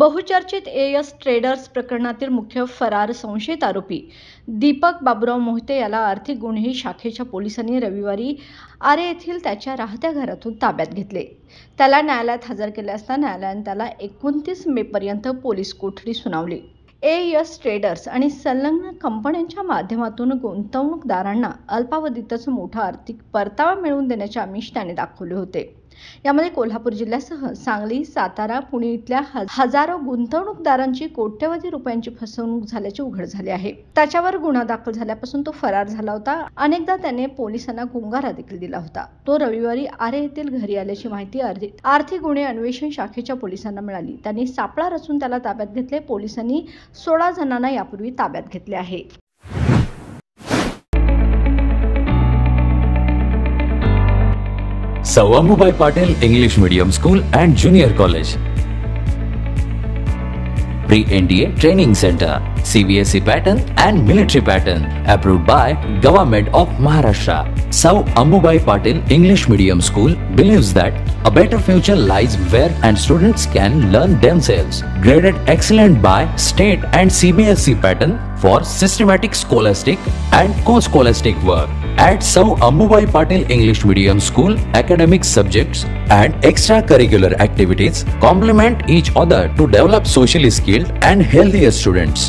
बहुचर्चित as traders प्रकरणातील मुख्य फरार संशयित आरोपी दीपक बाबुराव मोहिते याला आर्थिक गुन्हे शाखेच्या पोलिसांनी रविवारी आरे येथील त्याच्या राहत्या घरातून ताब्यात घेतले। त्याला न्यायालयात हजर केले असता न्यायालयाने त्याला 29 मे पर्यंत पोलीस कोठडी सुनावली। एएस ट्रेडर्स आणि संलग्न कंपन्यांच्या माध्यमातून गुंतवणूकदारांना अल्पावधीतच मोठा आर्थिक परतावा मिळवून देण्याचे आमिष त्याने दाखवले होते। यामध्ये कोल्हापूर जिल्ह्यासह सांगली, सातारा, पुणे इथल्या हजारो गुंतवणूकदारांची कोट्यवधी रुपयांची फसवणूक झाल्याचे उघड झाले आहे। त्याच्यावर गुन्हा दाखल झाल्यापासून तो फरार झाला होता। अनेकदा त्याने पोलिसांना गुंगारा देखील दिला होता। तो रविवारी आरे येथील घरी आल्याची माहिती आर्थिक गुन्हे अन्वेषण शाखेच्या पोलिसांना मिळाली। त्यांनी सापळा रचून त्याला ताब्यात घेतले। पोलिसांनी 16 जणांना यापूर्वी ताब्यात घेतले आहे। Amubai Patil English Medium School and Junior College. Pre-NDA Training Center, CBSE pattern and military pattern, approved by Government of Maharashtra. Amubai Patil English Medium School believes that a better future lies where and students can learn themselves. Graded excellent by state and CBSE pattern for systematic scholastic and co-scholastic work. At Amubai Patil English Medium School, academic subjects and extracurricular activities complement each other to develop socially skilled and healthier students.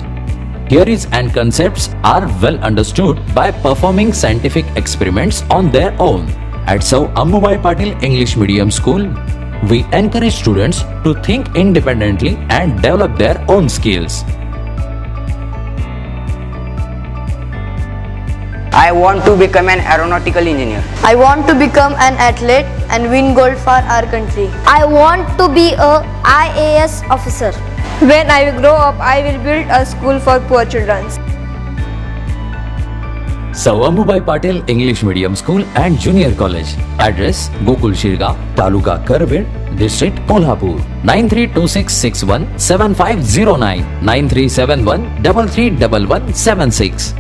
Theories and concepts are well understood by performing scientific experiments on their own. At Amubai Patil English Medium School, we encourage students to think independently and develop their own skills. I want to become an aeronautical engineer. I want to become an athlete and win gold for our country. I want to be a IAS officer. When I grow up, I will build a school for poor children. Amubai Patil English Medium School and Junior College. Address: Gokul Shirga, Taluka Karved, District Kolhapur. 9326617509 9371 331176.